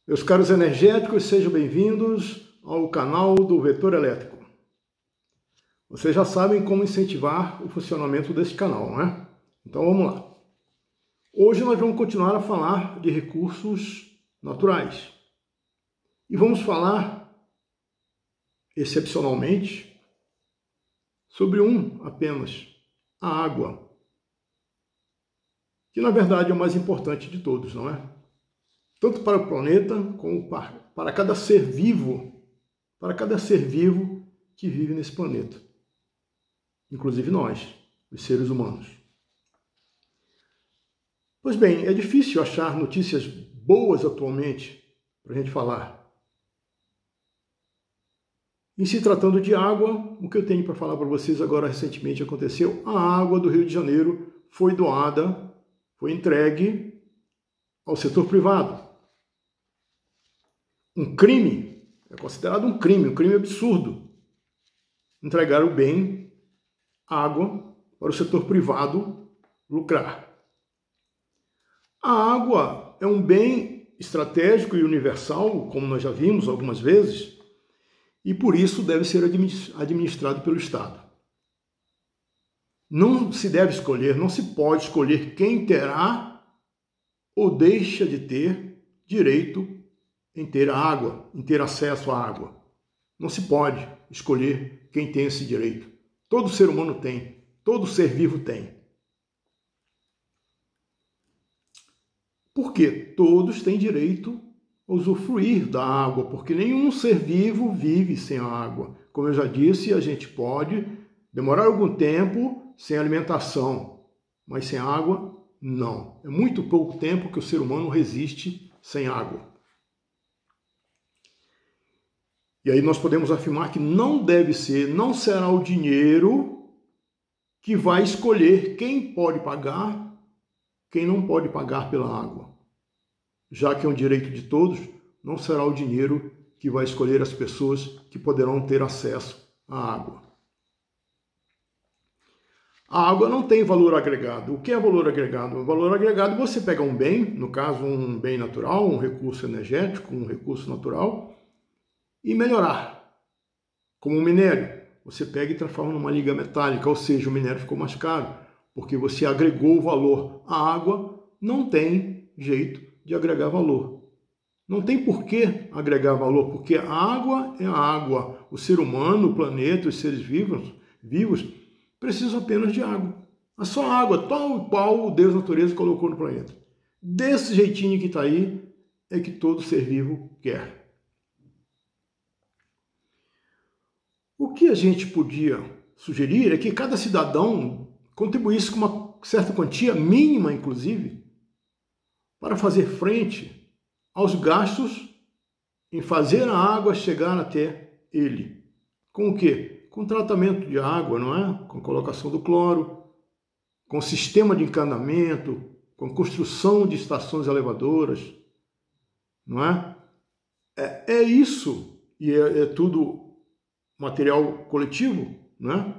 Meus caros energéticos, sejam bem-vindos ao canal do Vetor Elétrico. Vocês já sabem como incentivar o funcionamento desse canal, não é? Então vamos lá. Hoje nós vamos continuar a falar de recursos naturais. E vamos falar, excepcionalmente, sobre um apenas, a água. Que na verdade é o mais importante de todos, não é? Tanto para o planeta como para cada ser vivo, que vive nesse planeta, inclusive nós, os seres humanos. Pois bem, é difícil achar notícias boas atualmente para a gente falar. E se tratando de água, o que eu tenho para falar para vocês agora recentemente aconteceu, a água do Rio de Janeiro foi doada, foi entregue ao setor privado. Um crime, é considerado um crime absurdo. Entregar o bem, água, para o setor privado lucrar. A água é um bem estratégico e universal, como nós já vimos algumas vezes, e por isso deve ser administrado pelo Estado. Não se deve escolher, não se pode escolher quem terá ou deixa de ter direito em ter água, em ter acesso à água. Não se pode escolher quem tem esse direito. Todo ser humano tem, todo ser vivo tem. Porque todos têm direito a usufruir da água, porque nenhum ser vivo vive sem a água. Como eu já disse, a gente pode demorar algum tempo sem alimentação, mas sem água, não. É muito pouco tempo que o ser humano resiste sem água. E aí nós podemos afirmar que não será o dinheiro que vai escolher quem pode pagar, quem não pode pagar pela água. Já que é um direito de todos, não será o dinheiro que vai escolher as pessoas que poderão ter acesso à água. A água não tem valor agregado. O que é valor agregado? O valor agregado é você pega um bem, no caso um bem natural, um recurso energético, um recurso natural, e melhorar. Como o minério, você pega e transforma numa liga metálica, ou seja, o minério ficou mais caro, porque você agregou o valor. A água não tem jeito de agregar valor. Não tem por que agregar valor, porque a água é a água. O ser humano, o planeta, os seres vivos precisam apenas de água. É só água, tal qual o Deus natureza colocou no planeta. Desse jeitinho que está aí, é que todo ser vivo quer. O que a gente podia sugerir é que cada cidadão contribuísse com uma certa quantia, mínima inclusive, para fazer frente aos gastos em fazer a água chegar até ele. Com o quê? Com tratamento de água, não é? Com colocação do cloro, com sistema de encanamento, com construção de estações elevadoras, não é? É isso, e é tudo material coletivo, né?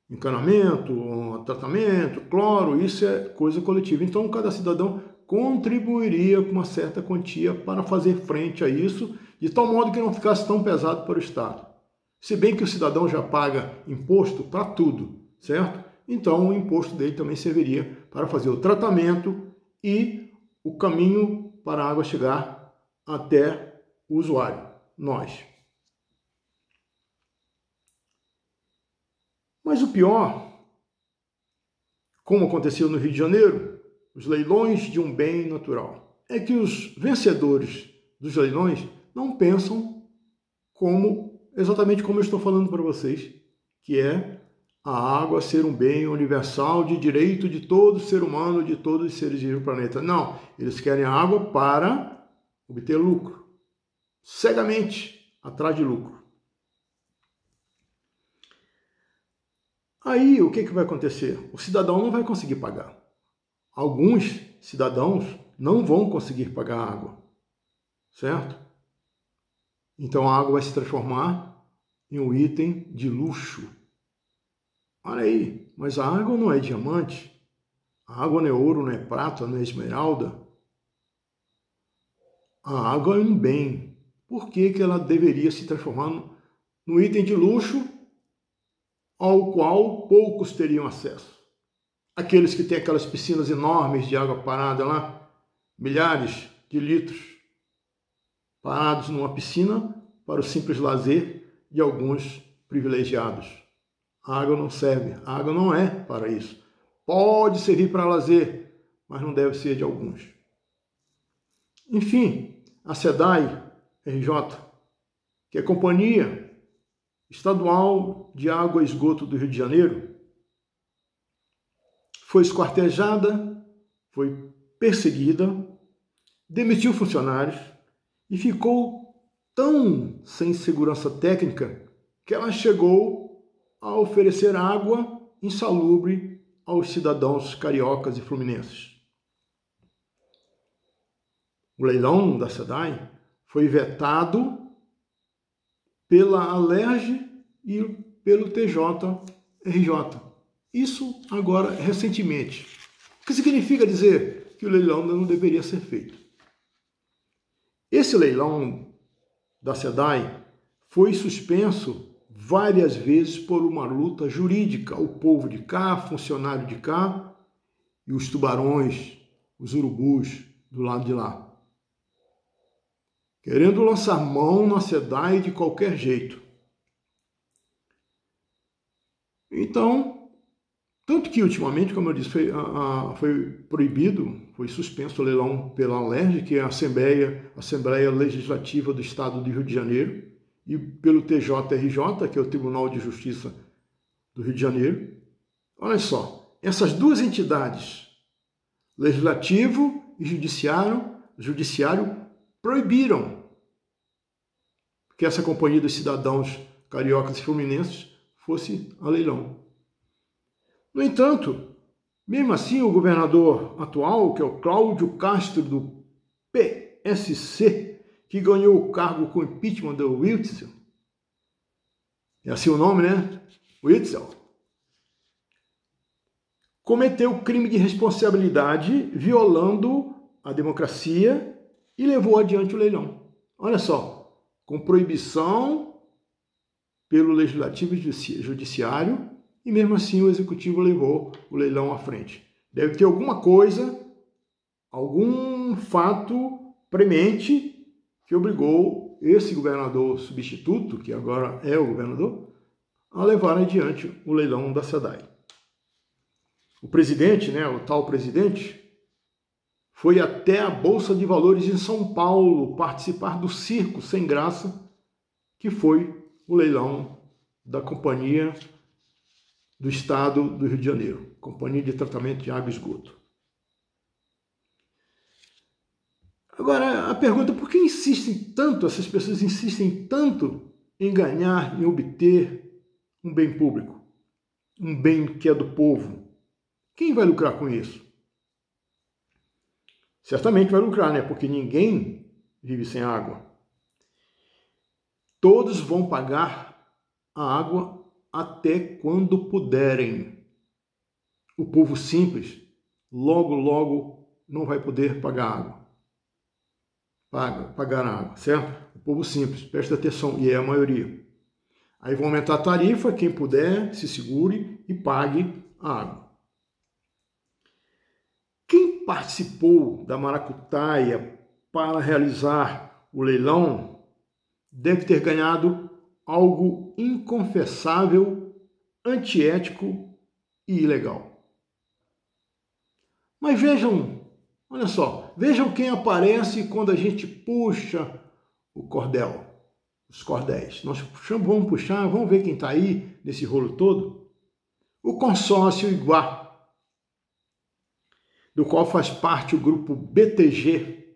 Encanamento, tratamento, cloro, isso é coisa coletiva. Então, cada cidadão contribuiria com uma certa quantia para fazer frente a isso, de tal modo que não ficasse tão pesado para o Estado. Se bem que o cidadão já paga imposto para tudo, certo? Então, o imposto dele também serviria para fazer o tratamento e o caminho para a água chegar até o usuário, nós. Mas o pior, como aconteceu no Rio de Janeiro, os leilões de um bem natural, é que os vencedores dos leilões não pensam exatamente como eu estou falando para vocês, que é a água ser um bem universal de direito de todo ser humano, de todos os seres vivos do planeta. Não, eles querem a água para obter lucro, cegamente atrás de lucro. Aí, o que vai acontecer? O cidadão não vai conseguir pagar. Alguns cidadãos não vão conseguir pagar a água, certo? Então, a água vai se transformar em um item de luxo. Olha aí, mas a água não é diamante, a água não é ouro, não é prata, não é esmeralda. A água é um bem. Por que que ela deveria se transformar num item de luxo ao qual poucos teriam acesso? Aqueles que têm aquelas piscinas enormes de água parada lá, milhares de litros parados numa piscina para o simples lazer de alguns privilegiados. A água não serve, a água não é para isso. Pode servir para lazer, mas não deve ser de alguns. Enfim, a SEDAI RJ, que é a Companhia Estadual de Água e Esgoto do Rio de Janeiro, foi esquartejada, foi perseguida, demitiu funcionários e ficou tão sem segurança técnica que ela chegou a oferecer água insalubre aos cidadãos cariocas e fluminenses. O leilão da SEDAI foi vetado pela Alerj e pelo TJRJ. Isso agora, recentemente. O que significa dizer que o leilão não deveria ser feito? Esse leilão da SEDAI foi suspenso várias vezes por uma luta jurídica. O povo de cá, funcionário de cá, e os tubarões, os urubus do lado de lá, querendo lançar mão na SEDAI de qualquer jeito. Então, tanto que ultimamente, como eu disse, foi proibido, foi suspenso o leilão pela Alerj, que é a Assembleia Legislativa do Estado do Rio de Janeiro, e pelo TJRJ, que é o Tribunal de Justiça do Rio de Janeiro. Olha só, essas duas entidades, Legislativo e Judiciário, proibiram que essa Companhia dos Cidadãos Cariocas e Fluminenses fosse a leilão. No entanto, mesmo assim, o governador atual, que é o Cláudio Castro, do PSC, que ganhou o cargo com o impeachment do Witzel, é assim o nome, né? Witzel, cometeu crime de responsabilidade violando a democracia e levou adiante o leilão. Olha só, com proibição pelo Legislativo e Judiciário, e mesmo assim o Executivo levou o leilão à frente. Deve ter alguma coisa, algum fato premente que obrigou esse governador substituto, que agora é o governador, a levar adiante o leilão da SEDAI. O presidente, né, o tal presidente, foi até a Bolsa de Valores em São Paulo participar do circo sem graça, que foi o leilão da Companhia do Estado do Rio de Janeiro, Companhia de Tratamento de Água e Esgoto. Agora, a pergunta, por que essas pessoas insistem tanto em ganhar, em obter um bem público, um bem que é do povo? Quem vai lucrar com isso? Certamente vai lucrar, né? Porque ninguém vive sem água. Todos vão pagar a água até quando puderem. O povo simples, logo não vai poder pagar água. Pagar a água, certo? O povo simples, presta atenção, e é a maioria. Aí vão aumentar a tarifa, quem puder, se segure e pague a água. Quem participou da maracutaia para realizar o leilão deve ter ganhado algo inconfessável, antiético e ilegal. Mas vejam, olha só, vejam quem aparece quando a gente puxa o cordel, os cordéis. Nós puxamos, vamos puxar, vamos ver quem está aí nesse rolo todo. O consórcio Iguá, do qual faz parte o grupo BTG,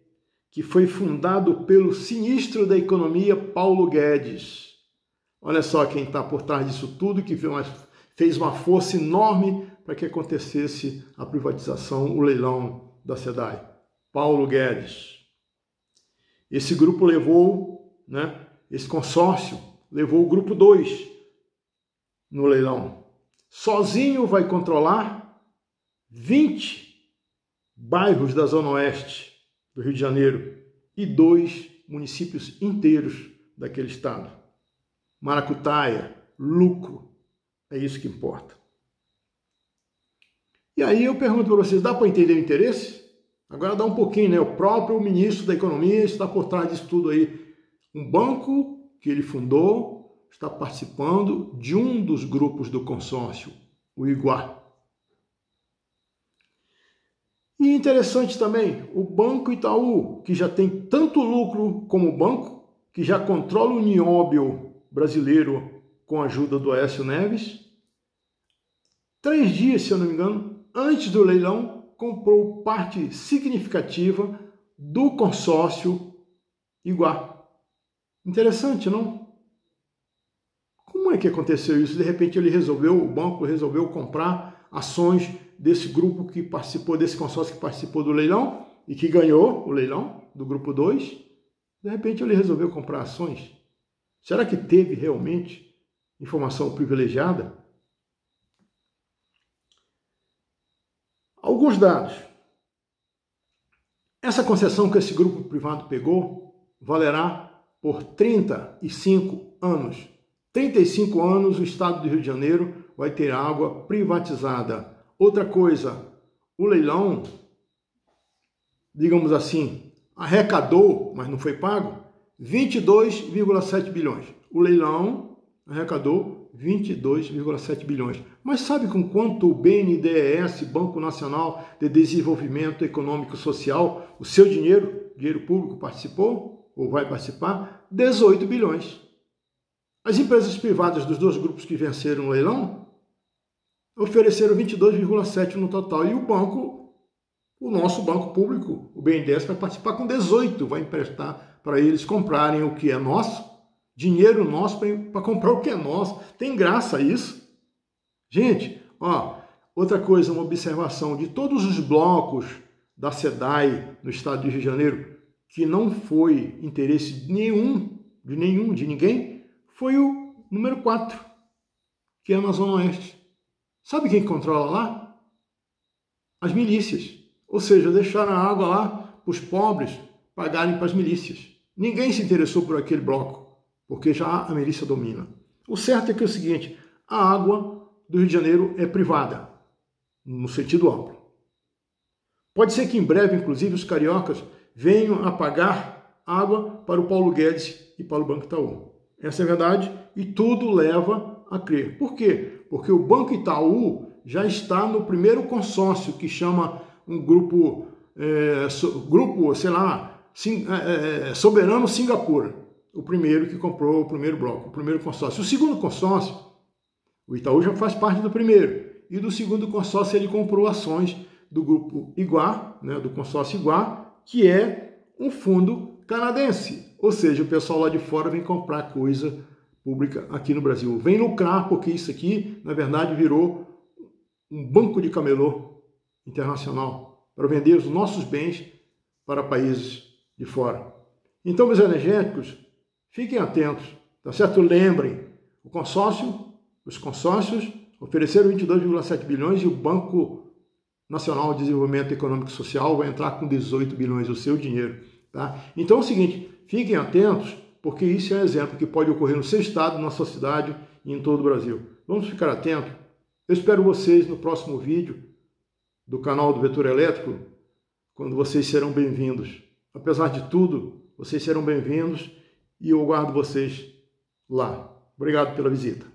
que foi fundado pelo sinistro da economia Paulo Guedes. Olha só quem está por trás disso tudo, que fez uma força enorme para que acontecesse a privatização, o leilão da SEDAI. Paulo Guedes. Esse grupo levou, né, esse consórcio levou o grupo 2 no leilão. Sozinho vai controlar 20 bairros da Zona Oeste do Rio de Janeiro e 2 municípios inteiros daquele estado. Maracutaia, lucro, é isso que importa. E aí eu pergunto para vocês, dá para entender o interesse? Agora dá um pouquinho, né? O próprio ministro da Economia está por trás disso tudo aí. Um banco que ele fundou está participando de um dos grupos do consórcio, o Iguá. E interessante também, o Banco Itaú, que já tem tanto lucro como banco, que já controla o nióbio brasileiro com a ajuda do Aécio Neves, 3 dias, se eu não me engano, antes do leilão, comprou parte significativa do consórcio Iguá. Interessante, não? Como é que aconteceu isso? De repente o banco resolveu comprar ações desse grupo que participou, desse consórcio que participou do leilão e que ganhou o leilão do grupo 2. De repente ele resolveu comprar ações. Será que teve realmente informação privilegiada? Alguns dados. Essa concessão que esse grupo privado pegou valerá por 35 anos. 35 anos o estado do Rio de Janeiro vai ter água privatizada. Outra coisa, o leilão, digamos assim, arrecadou, mas não foi pago, 22,7 bilhões. O leilão arrecadou 22,7 bilhões. Mas sabe com quanto o BNDES, Banco Nacional de Desenvolvimento Econômico e Social, o seu dinheiro público participou, ou vai participar? 18 bilhões. As empresas privadas dos 2 grupos que venceram o leilão ofereceram 22,7 no total. E o banco, o nosso banco público, o BNDES, vai participar com 18, vai emprestar para eles comprarem o que é nosso, dinheiro nosso para comprar o que é nosso. Tem graça isso? Gente, ó, outra coisa, uma observação, de todos os blocos da SEDAI no estado do Rio de Janeiro, que não foi interesse de ninguém, foi o número 4, que é na Zona Oeste. Sabe quem controla lá? As milícias. Ou seja, deixaram a água lá para os pobres pagarem para as milícias. Ninguém se interessou por aquele bloco, porque já a milícia domina. O certo é que é o seguinte, a água do Rio de Janeiro é privada, no sentido amplo. Pode ser que em breve, inclusive, os cariocas venham a pagar água para o Paulo Guedes e para o Banco Itaú. Essa é a verdade e tudo leva a crer. Por quê? Porque o Banco Itaú já está no primeiro consórcio, que chama um grupo, Soberano Singapura. O primeiro que comprou o primeiro bloco, o primeiro consórcio. O segundo consórcio, o Itaú já faz parte do primeiro. E do segundo consórcio ele comprou ações do grupo Iguá, né, do consórcio Iguá, que é um fundo canadense. Ou seja, o pessoal lá de fora vem comprar coisa pública aqui no Brasil. Vem lucrar, porque isso aqui, na verdade, virou um banco de camelô internacional para vender os nossos bens para países de fora. Então, meus energéticos, fiquem atentos, tá certo? Lembrem, os consórcios ofereceram 22,7 bilhões e o Banco Nacional de Desenvolvimento Econômico e Social vai entrar com 18 bilhões, o seu dinheiro. Tá? Então é o seguinte, fiquem atentos, porque isso é um exemplo que pode ocorrer no seu estado, na sua cidade e em todo o Brasil. Vamos ficar atentos. Eu espero vocês no próximo vídeo do canal do Vetor Elétrico, quando vocês serão bem-vindos. Apesar de tudo, vocês serão bem-vindos e eu aguardo vocês lá. Obrigado pela visita.